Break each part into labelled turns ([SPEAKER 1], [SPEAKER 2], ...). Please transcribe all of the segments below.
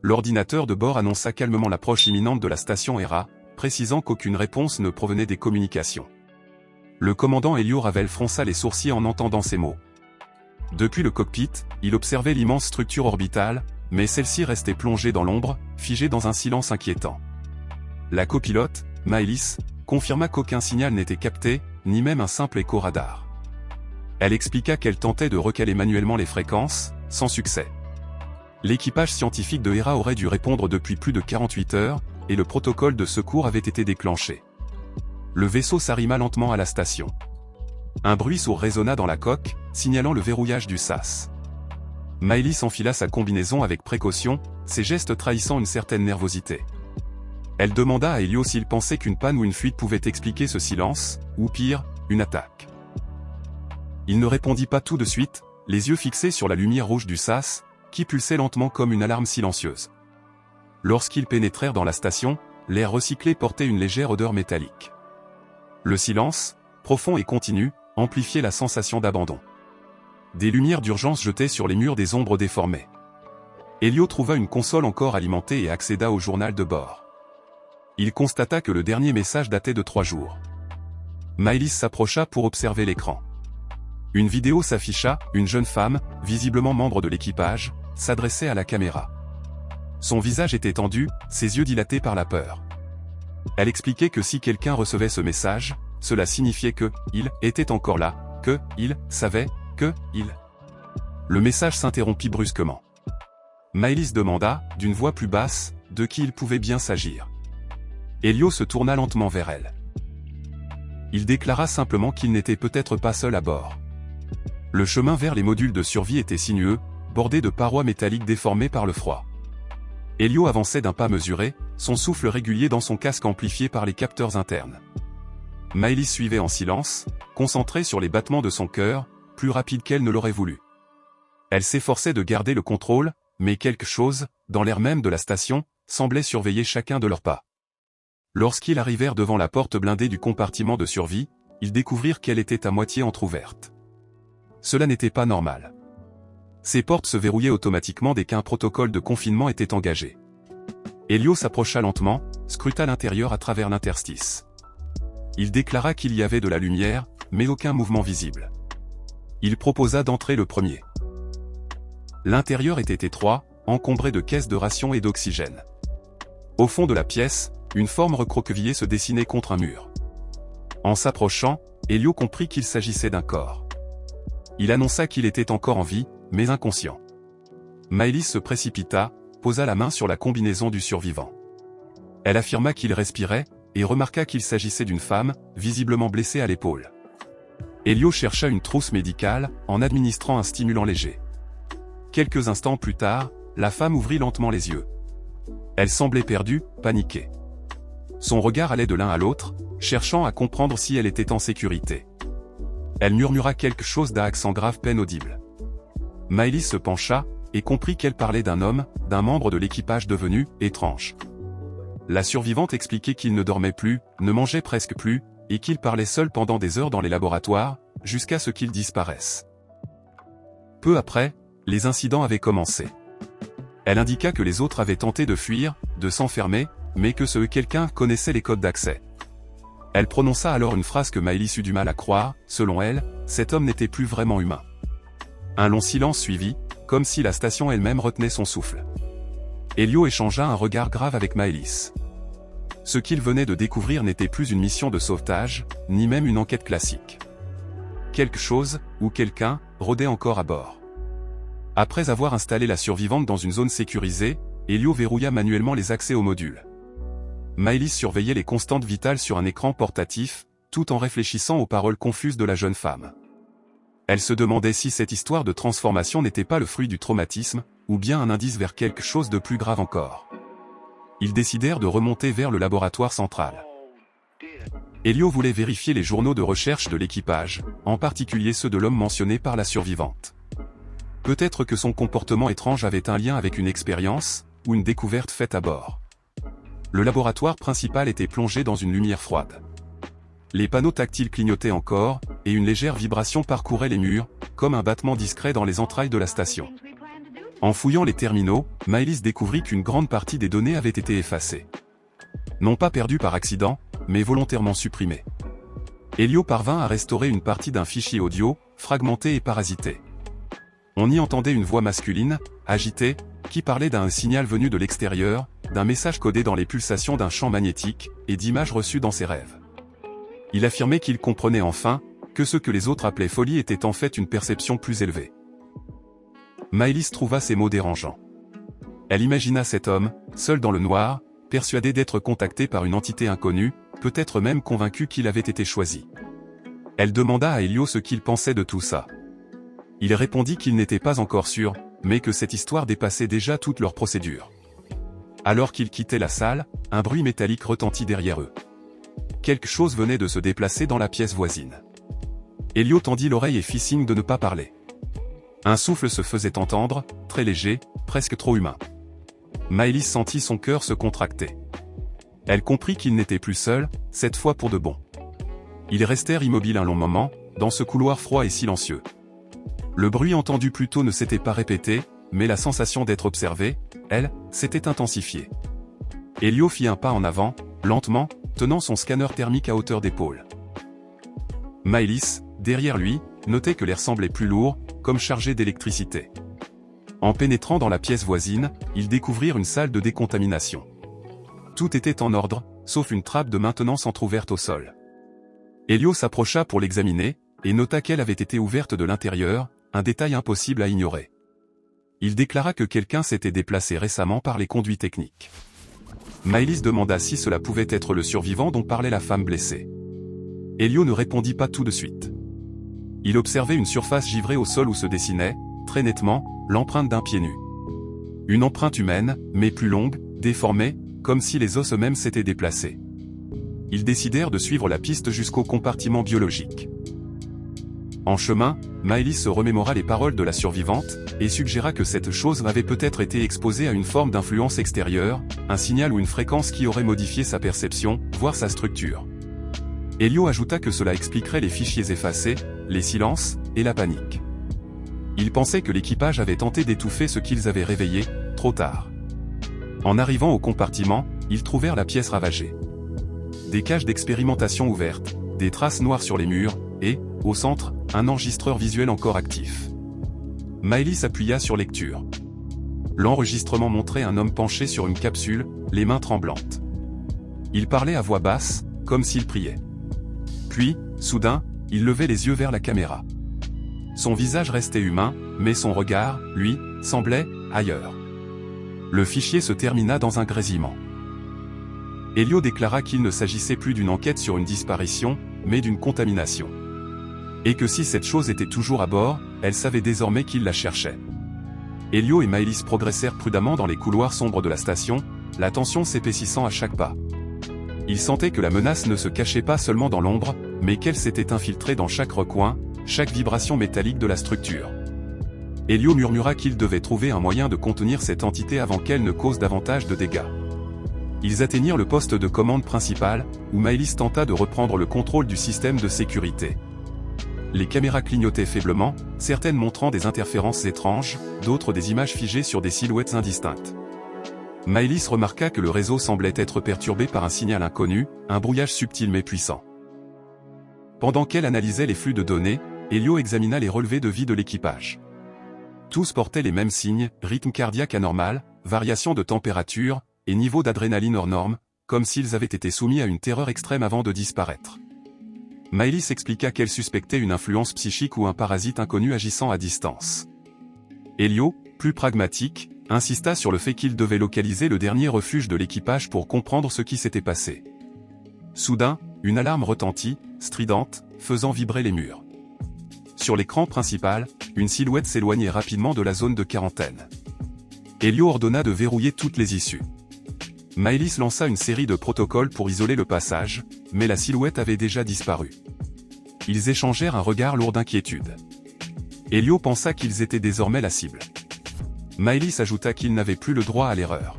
[SPEAKER 1] l'ordinateur de bord annonça calmement l'approche imminente de la station Hera, précisant qu'aucune réponse ne provenait des communications. Le commandant Elio Ravel fronça les sourcils en entendant ces mots. Depuis le cockpit, il observait l'immense structure orbitale, mais celle-ci restait plongée dans l'ombre, figée dans un silence inquiétant. La copilote, Maëlys, confirma qu'aucun signal n'était capté, ni même un simple écho radar. Elle expliqua qu'elle tentait de recaler manuellement les fréquences, sans succès. L'équipage scientifique de Hera aurait dû répondre depuis plus de 48 heures, et le protocole de secours avait été déclenché. Le vaisseau s'arrima lentement à la station. Un bruit sourd résonna dans la coque, signalant le verrouillage du sas. Maëlys enfila sa combinaison avec précaution, ses gestes trahissant une certaine nervosité. Elle demanda à Elio s'il pensait qu'une panne ou une fuite pouvait expliquer ce silence, ou pire, une attaque. Il ne répondit pas tout de suite, les yeux fixés sur la lumière rouge du sas, qui pulsait lentement comme une alarme silencieuse. Lorsqu'ils pénétrèrent dans la station, l'air recyclé portait une légère odeur métallique. Le silence, profond et continu, amplifiait la sensation d'abandon. Des lumières d'urgence jetaient sur les murs des ombres déformées. Elio trouva une console encore alimentée et accéda au journal de bord. Il constata que le dernier message datait de 3 jours. Maëlys s'approcha pour observer l'écran. Une vidéo s'afficha, une jeune femme, visiblement membre de l'équipage, s'adressait à la caméra. Son visage était tendu, ses yeux dilatés par la peur. Elle expliquait que si quelqu'un recevait ce message, cela signifiait que il était encore là, que il savait que il. Le message s'interrompit brusquement. Maëlys demanda, d'une voix plus basse, de qui il pouvait bien s'agir. Elio se tourna lentement vers elle. Il déclara simplement qu'il n'était peut-être pas seul à bord. Le chemin vers les modules de survie était sinueux, bordé de parois métalliques déformées par le froid. Elio avançait d'un pas mesuré, son souffle régulier dans son casque amplifié par les capteurs internes. Maëlys suivait en silence, concentrée sur les battements de son cœur, plus rapide qu'elle ne l'aurait voulu. Elle s'efforçait de garder le contrôle, mais quelque chose, dans l'air même de la station, semblait surveiller chacun de leurs pas. Lorsqu'ils arrivèrent devant la porte blindée du compartiment de survie, ils découvrirent qu'elle était à moitié entr'ouverte. Cela n'était pas normal. Ces portes se verrouillaient automatiquement dès qu'un protocole de confinement était engagé. Elio s'approcha lentement, scruta l'intérieur à travers l'interstice. Il déclara qu'il y avait de la lumière, mais aucun mouvement visible. Il proposa d'entrer le premier. L'intérieur était étroit, encombré de caisses de rations et d'oxygène. Au fond de la pièce, une forme recroquevillée se dessinait contre un mur. En s'approchant, Elio comprit qu'il s'agissait d'un corps. Il annonça qu'il était encore en vie, mais inconscient. Maëlys se précipita, posa la main sur la combinaison du survivant. Elle affirma qu'il respirait, et remarqua qu'il s'agissait d'une femme, visiblement blessée à l'épaule. Elio chercha une trousse médicale, en administrant un stimulant léger. Quelques instants plus tard, la femme ouvrit lentement les yeux. Elle semblait perdue, paniquée. Son regard allait de l'un à l'autre, cherchant à comprendre si elle était en sécurité. Elle murmura quelque chose d'un accent grave peine audible. Maëlys se pencha, et comprit qu'elle parlait d'un homme, d'un membre de l'équipage devenu étrange. La survivante expliquait qu'il ne dormait plus, ne mangeait presque plus, et qu'il parlait seul pendant des heures dans les laboratoires, jusqu'à ce qu'il disparaisse. Peu après, les incidents avaient commencé. Elle indiqua que les autres avaient tenté de fuir, de s'enfermer, mais que quelqu'un connaissait les codes d'accès. Elle prononça alors une phrase que Maëlys eut du mal à croire, selon elle, cet homme n'était plus vraiment humain. Un long silence suivit, comme si la station elle-même retenait son souffle. Elio échangea un regard grave avec Maëlys. Ce qu'il venait de découvrir n'était plus une mission de sauvetage, ni même une enquête classique. Quelque chose, ou quelqu'un, rôdait encore à bord. Après avoir installé la survivante dans une zone sécurisée, Elio verrouilla manuellement les accès au module. Maëlys surveillait les constantes vitales sur un écran portatif, tout en réfléchissant aux paroles confuses de la jeune femme. Elle se demandait si cette histoire de transformation n'était pas le fruit du traumatisme, ou bien un indice vers quelque chose de plus grave encore. Ils décidèrent de remonter vers le laboratoire central. Elio voulait vérifier les journaux de recherche de l'équipage, en particulier ceux de l'homme mentionné par la survivante. Peut-être que son comportement étrange avait un lien avec une expérience, ou une découverte faite à bord. Le laboratoire principal était plongé dans une lumière froide. Les panneaux tactiles clignotaient encore, et une légère vibration parcourait les murs, comme un battement discret dans les entrailles de la station. En fouillant les terminaux, Maëlys découvrit qu'une grande partie des données avaient été effacées. Non pas perdues par accident, mais volontairement supprimées. Elio parvint à restaurer une partie d'un fichier audio, fragmenté et parasité. On y entendait une voix masculine, agitée, qui parlait d'un signal venu de l'extérieur, d'un message codé dans les pulsations d'un champ magnétique, et d'images reçues dans ses rêves. Il affirmait qu'il comprenait enfin, que ce que les autres appelaient folie était en fait une perception plus élevée. Maëlys trouva ces mots dérangeants. Elle imagina cet homme, seul dans le noir, persuadé d'être contacté par une entité inconnue, peut-être même convaincu qu'il avait été choisi. Elle demanda à Elio ce qu'il pensait de tout ça. Il répondit qu'il n'était pas encore sûr, mais que cette histoire dépassait déjà toutes leurs procédures. Alors qu'ils quittaient la salle, un bruit métallique retentit derrière eux. Quelque chose venait de se déplacer dans la pièce voisine. Elio tendit l'oreille et fit signe de ne pas parler. Un souffle se faisait entendre, très léger, presque trop humain. Maëlys sentit son cœur se contracter. Elle comprit qu'il n'était plus seul, cette fois pour de bon. Ils restèrent immobiles un long moment, dans ce couloir froid et silencieux. Le bruit entendu plus tôt ne s'était pas répété, mais la sensation d'être observé, elle, s'était intensifiée. Elio fit un pas en avant, lentement, tenant son scanner thermique à hauteur d'épaule. Maëlys, derrière lui, notait que l'air semblait plus lourd, comme chargé d'électricité. En pénétrant dans la pièce voisine, ils découvrirent une salle de décontamination. Tout était en ordre, sauf une trappe de maintenance entrouverte au sol. Elio s'approcha pour l'examiner, et nota qu'elle avait été ouverte de l'intérieur, un détail impossible à ignorer. Il déclara que quelqu'un s'était déplacé récemment par les conduits techniques. Maëlys demanda si cela pouvait être le survivant dont parlait la femme blessée. Elio ne répondit pas tout de suite. Il observait une surface givrée au sol où se dessinait, très nettement, l'empreinte d'un pied nu. Une empreinte humaine, mais plus longue, déformée, comme si les os eux-mêmes s'étaient déplacés. Ils décidèrent de suivre la piste jusqu'au compartiment biologique. En chemin, Maëlys se remémora les paroles de la survivante, et suggéra que cette chose avait peut-être été exposée à une forme d'influence extérieure, un signal ou une fréquence qui aurait modifié sa perception, voire sa structure. Elio ajouta que cela expliquerait les fichiers effacés, les silences, et la panique. Il pensait que l'équipage avait tenté d'étouffer ce qu'ils avaient réveillé, trop tard. En arrivant au compartiment, ils trouvèrent la pièce ravagée. Des cages d'expérimentation ouvertes, des traces noires sur les murs, et, au centre, un enregistreur visuel encore actif. Maëlys appuya sur lecture. L'enregistrement montrait un homme penché sur une capsule, les mains tremblantes. Il parlait à voix basse, comme s'il priait. Puis, soudain, il levait les yeux vers la caméra. Son visage restait humain, mais son regard, lui, semblait ailleurs. Le fichier se termina dans un grésillement. Elio déclara qu'il ne s'agissait plus d'une enquête sur une disparition, mais d'une contamination. Et que si cette chose était toujours à bord, elle savait désormais qu'il la cherchait. Elio et Maëlys progressèrent prudemment dans les couloirs sombres de la station, la tension s'épaississant à chaque pas. Ils sentaient que la menace ne se cachait pas seulement dans l'ombre, mais qu'elle s'était infiltrée dans chaque recoin, chaque vibration métallique de la structure. Elio murmura qu'il devait trouver un moyen de contenir cette entité avant qu'elle ne cause davantage de dégâts. Ils atteignirent le poste de commande principal, où Maëlys tenta de reprendre le contrôle du système de sécurité. Les caméras clignotaient faiblement, certaines montrant des interférences étranges, d'autres des images figées sur des silhouettes indistinctes. Maëlys remarqua que le réseau semblait être perturbé par un signal inconnu, un brouillage subtil mais puissant. Pendant qu'elle analysait les flux de données, Elio examina les relevés de vie de l'équipage. Tous portaient les mêmes signes, rythme cardiaque anormal, variation de température, et niveau d'adrénaline hors norme, comme s'ils avaient été soumis à une terreur extrême avant de disparaître. Maëlys expliqua qu'elle suspectait une influence psychique ou un parasite inconnu agissant à distance. Elio, plus pragmatique, insista sur le fait qu'il devait localiser le dernier refuge de l'équipage pour comprendre ce qui s'était passé. Soudain, une alarme retentit, stridente, faisant vibrer les murs. Sur l'écran principal, une silhouette s'éloignait rapidement de la zone de quarantaine. Elio ordonna de verrouiller toutes les issues. Maëlys lança une série de protocoles pour isoler le passage, mais la silhouette avait déjà disparu. Ils échangèrent un regard lourd d'inquiétude. Elio pensa qu'ils étaient désormais la cible. Maëlys ajouta qu'ils n'avaient plus le droit à l'erreur.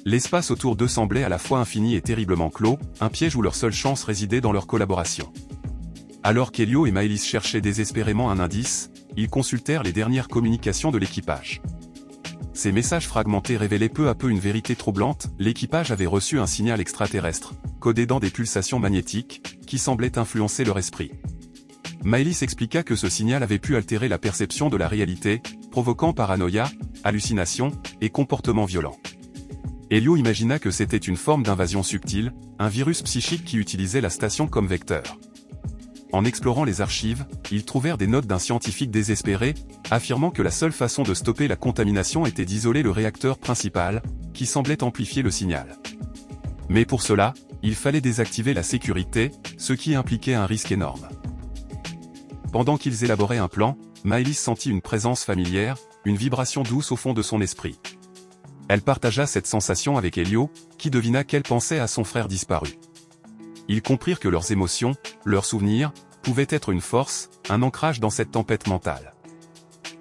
[SPEAKER 1] L'espace autour d'eux semblait à la fois infini et terriblement clos, un piège où leur seule chance résidait dans leur collaboration. Alors qu'Elio et Maëlys cherchaient désespérément un indice, ils consultèrent les dernières communications de l'équipage. Ces messages fragmentés révélaient peu à peu une vérité troublante, l'équipage avait reçu un signal extraterrestre, codé dans des pulsations magnétiques, qui semblaient influencer leur esprit. Maëlys expliqua que ce signal avait pu altérer la perception de la réalité, provoquant paranoïa, hallucinations et comportements violents. Elio imagina que c'était une forme d'invasion subtile, un virus psychique qui utilisait la station comme vecteur. En explorant les archives, ils trouvèrent des notes d'un scientifique désespéré, affirmant que la seule façon de stopper la contamination était d'isoler le réacteur principal, qui semblait amplifier le signal. Mais pour cela, il fallait désactiver la sécurité, ce qui impliquait un risque énorme. Pendant qu'ils élaboraient un plan, Maëlys sentit une présence familière, une vibration douce au fond de son esprit. Elle partagea cette sensation avec Elio, qui devina qu'elle pensait à son frère disparu. Ils comprirent que leurs émotions, leurs souvenirs, pouvaient être une force, un ancrage dans cette tempête mentale.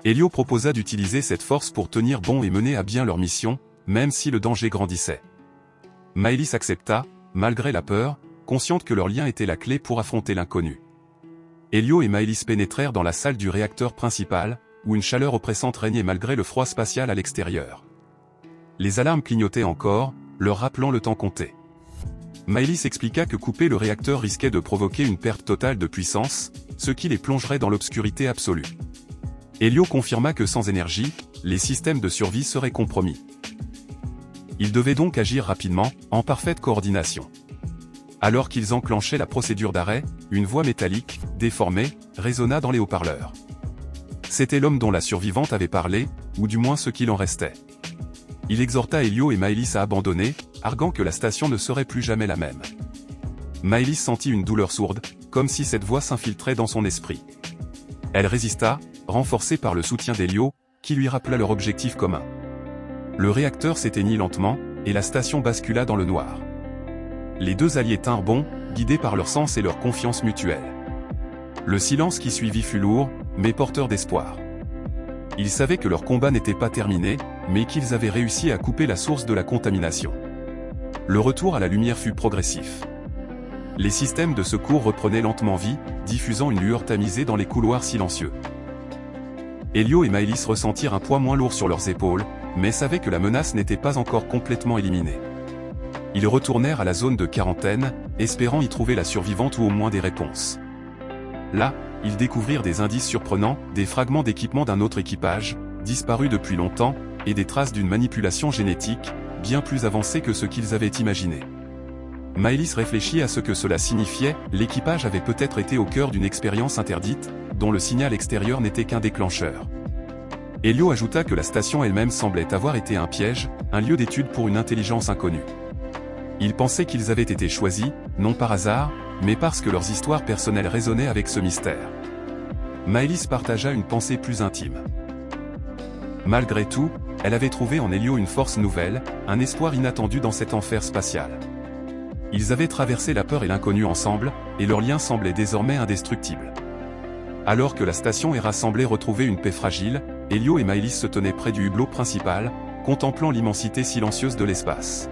[SPEAKER 1] Elio proposa d'utiliser cette force pour tenir bon et mener à bien leur mission, même si le danger grandissait. Maëlys accepta, malgré la peur, consciente que leur lien était la clé pour affronter l'inconnu. Elio et Maëlys pénétrèrent dans la salle du réacteur principal, où une chaleur oppressante régnait malgré le froid spatial à l'extérieur. Les alarmes clignotaient encore, leur rappelant le temps compté. Maëlys expliqua que couper le réacteur risquait de provoquer une perte totale de puissance, ce qui les plongerait dans l'obscurité absolue. Elio confirma que sans énergie, les systèmes de survie seraient compromis. Ils devaient donc agir rapidement, en parfaite coordination. Alors qu'ils enclenchaient la procédure d'arrêt, une voix métallique, déformée, résonna dans les haut-parleurs. C'était l'homme dont la survivante avait parlé, ou du moins ce qu'il en restait. Il exhorta Elio et Maëlys à abandonner, arguant que la station ne serait plus jamais la même. Maëlys sentit une douleur sourde, comme si cette voix s'infiltrait dans son esprit. Elle résista, renforcée par le soutien d'Elio, qui lui rappela leur objectif commun. Le réacteur s'éteignit lentement, et la station bascula dans le noir. Les deux alliés tinrent bon, guidés par leur sens et leur confiance mutuelle. Le silence qui suivit fut lourd, mais porteur d'espoir. Ils savaient que leur combat n'était pas terminé, mais qu'ils avaient réussi à couper la source de la contamination. Le retour à la lumière fut progressif. Les systèmes de secours reprenaient lentement vie, diffusant une lueur tamisée dans les couloirs silencieux. Elio et Maëlys ressentirent un poids moins lourd sur leurs épaules, mais savaient que la menace n'était pas encore complètement éliminée. Ils retournèrent à la zone de quarantaine, espérant y trouver la survivante ou au moins des réponses. Là, ils découvrirent des indices surprenants, des fragments d'équipement d'un autre équipage, disparu depuis longtemps, et des traces d'une manipulation génétique, bien plus avancée que ce qu'ils avaient imaginé. Maëlys réfléchit à ce que cela signifiait, l'équipage avait peut-être été au cœur d'une expérience interdite, dont le signal extérieur n'était qu'un déclencheur. Elio ajouta que la station elle-même semblait avoir été un piège, un lieu d'étude pour une intelligence inconnue. Il pensait qu'ils avaient été choisis, non par hasard, mais parce que leurs histoires personnelles résonnaient avec ce mystère. Maëlys partagea une pensée plus intime. Malgré tout, elle avait trouvé en Elio une force nouvelle, un espoir inattendu dans cet enfer spatial. Ils avaient traversé la peur et l'inconnu ensemble, et leur lien semblait désormais indestructible. Alors que la station Hera semblait retrouver une paix fragile, Elio et Maëlys se tenaient près du hublot principal, contemplant l'immensité silencieuse de l'espace.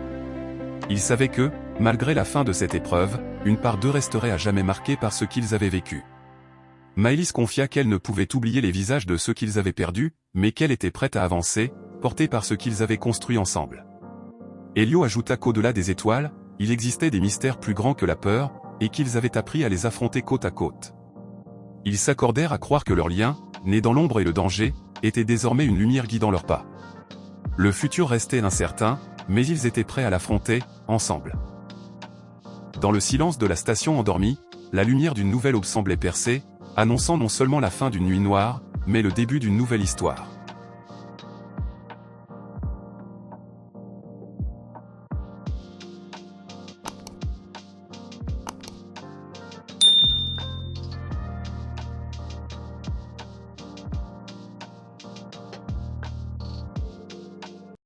[SPEAKER 1] Ils savaient que, malgré la fin de cette épreuve, une part d'eux resterait à jamais marquée par ce qu'ils avaient vécu. Maëlys confia qu'elle ne pouvait oublier les visages de ceux qu'ils avaient perdus, mais qu'elle était prête à avancer, portée par ce qu'ils avaient construit ensemble. Elio ajouta qu'au-delà des étoiles, il existait des mystères plus grands que la peur, et qu'ils avaient appris à les affronter côte à côte. Ils s'accordèrent à croire que leur lien, né dans l'ombre et le danger, était désormais une lumière guidant leurs pas. Le futur restait incertain, mais ils étaient prêts à l'affronter, ensemble. Dans le silence de la station endormie, la lumière d'une nouvelle aube semblait percer, annonçant non seulement la fin d'une nuit noire, mais le début d'une nouvelle histoire.